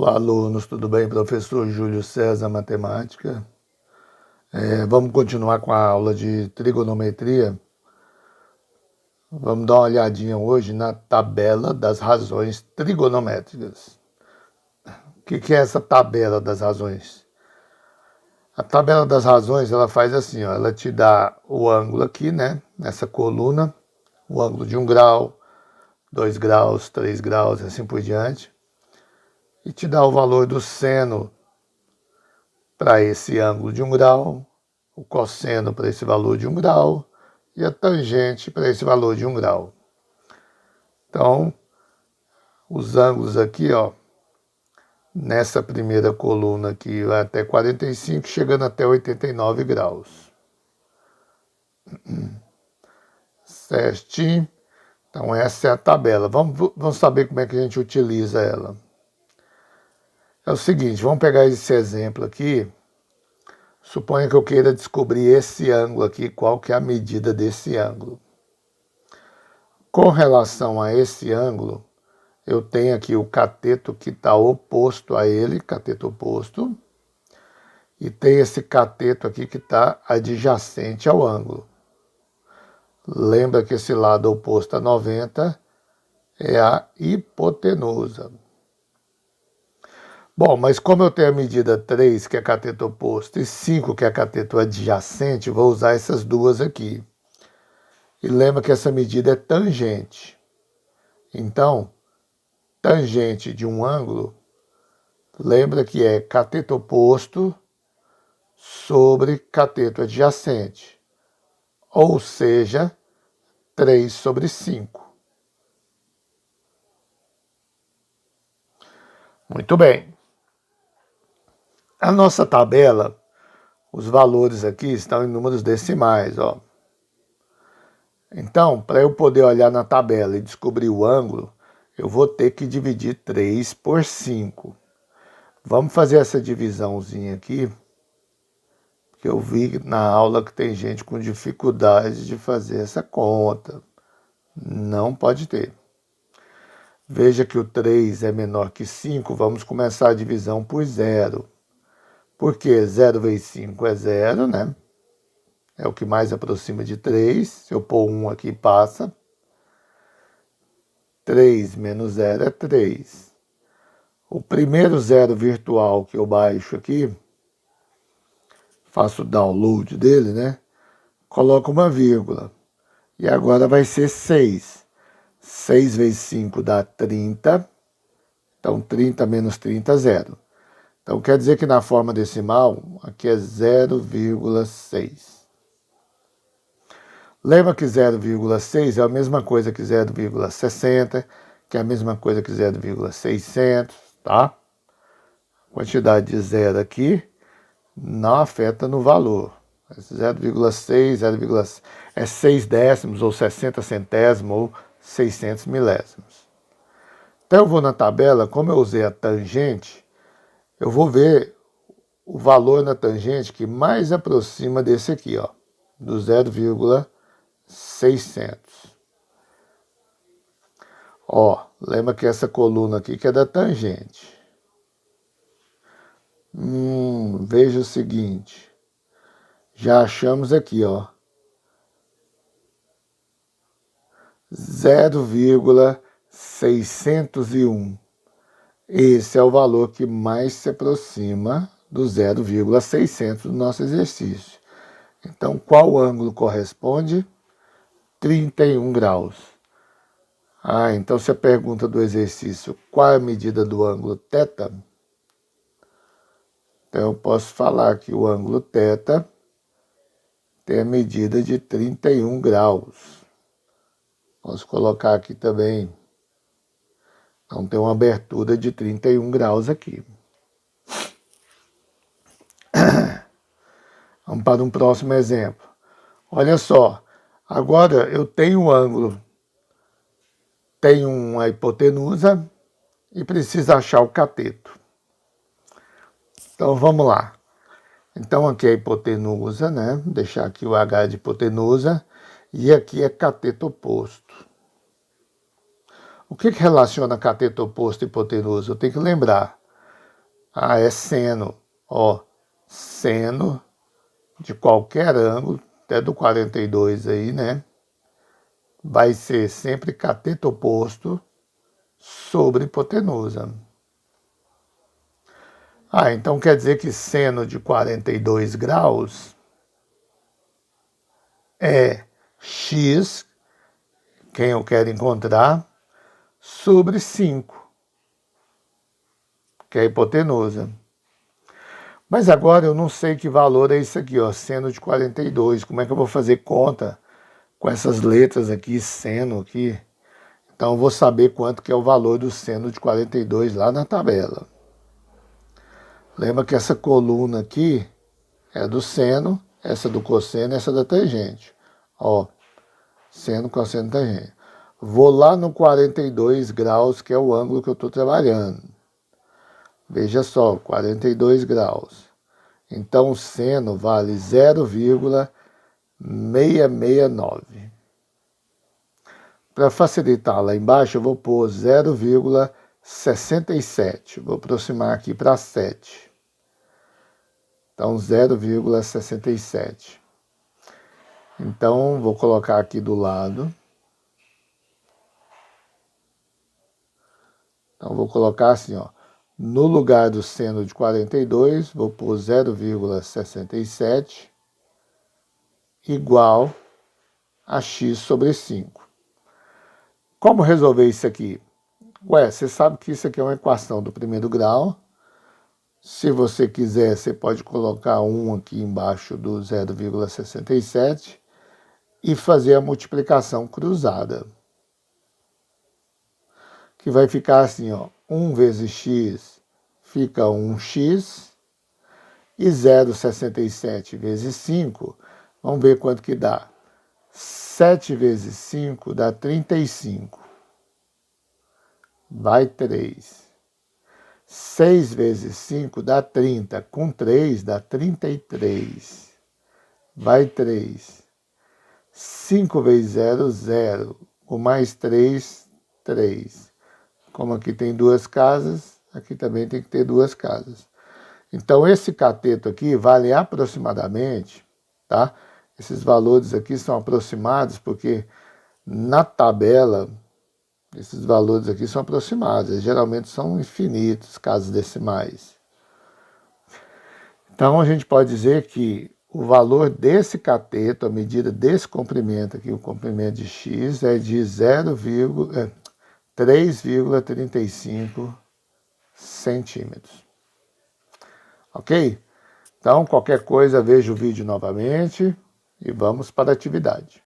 Olá, alunos, tudo bem? Professor Júlio César, Matemática. Vamos continuar com a aula de trigonometria. Vamos dar uma olhadinha hoje na tabela das razões trigonométricas. O que é essa tabela das razões? A tabela das razões, ela faz assim, ó, ela te dá o ângulo aqui, né? Nessa coluna, o ângulo de 1 grau, 2 graus, 3 graus, assim por diante. E te dá o valor do seno para esse ângulo de 1 grau, o cosseno para esse valor de 1 grau e a tangente para esse valor de 1 grau. Então, os ângulos aqui, ó, nessa primeira coluna aqui vai até 45, chegando até 89 graus. Certinho? Então, essa é a tabela. Vamos saber como é que a gente utiliza ela. É o seguinte, vamos pegar esse exemplo aqui. Suponha que eu queira descobrir esse ângulo aqui, qual que é a medida desse ângulo. Com relação a esse ângulo, eu tenho aqui o cateto que está oposto a ele, cateto oposto, e tem esse cateto aqui que está adjacente ao ângulo. Lembra que esse lado oposto a 90 é a hipotenusa. Bom, mas como eu tenho a medida 3, que é cateto oposto, e 5, que é cateto adjacente, vou usar essas duas aqui. E lembra que essa medida é tangente. Então, tangente de um ângulo, lembra que é cateto oposto sobre cateto adjacente, ou seja, 3 sobre 5. Muito bem. A nossa tabela, os valores aqui estão em números decimais, ó. Então, para eu poder olhar na tabela e descobrir o ângulo, eu vou ter que dividir 3 por 5. Vamos fazer essa divisãozinha aqui, que eu vi na aula que tem gente com dificuldade de fazer essa conta. Não pode ter. Veja que o 3 é menor que 5, vamos começar a divisão por 0. Porque 0 vezes 5 é 0, né? É o que mais aproxima de 3. Se eu pôr 1 aqui, passa. 3 menos 0 é 3. O primeiro zero virtual que eu baixo aqui, faço o download dele, né? Coloco uma vírgula. E agora vai ser 6. 6 vezes 5 dá 30. Então, 30 menos 30, 0. Então, quer dizer que na forma decimal, aqui é 0,6. Lembra que 0,6 é a mesma coisa que 0,60, que é a mesma coisa que 0,600, tá? A quantidade de zero aqui não afeta no valor. 0,6, é 6 décimos, ou 60 centésimos, ou 600 milésimos. Então, eu vou na tabela, como eu usei a tangente, eu vou ver o valor na tangente que mais aproxima desse aqui, ó, do 0,600. Ó, lembra que essa coluna aqui que é da tangente. Veja o seguinte. Já achamos aqui, ó, 0,601. Esse é o valor que mais se aproxima do 0,600 do nosso exercício. Então, qual ângulo corresponde? 31 graus. Então se a pergunta do exercício, qual é a medida do ângulo θ? Então eu posso falar que o ângulo θ tem a medida de 31 graus. Posso colocar aqui também. Então tem uma abertura de 31 graus aqui. Vamos para um próximo exemplo. Olha só, agora eu tenho um ângulo, tenho uma hipotenusa e preciso achar o cateto. Então vamos lá. Então aqui é a hipotenusa, né? Vou deixar aqui o H de hipotenusa e aqui é cateto oposto. O que relaciona cateto oposto e hipotenusa? Eu tenho que lembrar. Ah, é seno. Ó, seno de qualquer ângulo, até do 42 aí, né? Vai ser sempre cateto oposto sobre hipotenusa. Ah, então quer dizer que seno de 42 graus é x, quem eu quero encontrar, sobre 5, que é a hipotenusa. Mas agora eu não sei que valor é isso aqui, ó, seno de 42. Como é que eu vou fazer conta com essas letras aqui, seno aqui? Então eu vou saber quanto que é o valor do seno de 42 lá na tabela. Lembra que essa coluna aqui é do seno, essa do cosseno, essa da tangente. Ó, seno, cosseno, tangente. Vou lá no 42 graus, que é o ângulo que eu estou trabalhando. Veja só, 42 graus. Então, o seno vale 0,669. Para facilitar lá embaixo, eu vou pôr 0,67. Vou aproximar aqui para 7. Então, 0,67. Então, vou colocar aqui do lado. Então, vou colocar assim, ó. No lugar do seno de 42, vou pôr 0,67 igual a x sobre 5. Como resolver isso aqui? Ué, você sabe que isso aqui é uma equação do primeiro grau. Se você quiser, você pode colocar 1 aqui embaixo do 0,67 e fazer a multiplicação cruzada. Que vai ficar assim, ó, 1 vezes x fica 1x, e 0,67 vezes 5, vamos ver quanto que dá. 7 vezes 5 dá 35. Vai 3. 6 vezes 5 dá 30. Com 3 dá 33. Vai 3. 5 vezes 0, 0. Com mais 3, 3. Como aqui tem duas casas, aqui também tem que ter duas casas. Então, esse cateto aqui vale aproximadamente, tá? Esses valores aqui são aproximados porque na tabela, esses valores aqui são aproximados. Eles geralmente são infinitos, casos decimais. Então, a gente pode dizer que o valor desse cateto, a medida desse comprimento aqui, o comprimento de x, é de 3,35 centímetros. Ok? Então, qualquer coisa, veja o vídeo novamente e vamos para a atividade.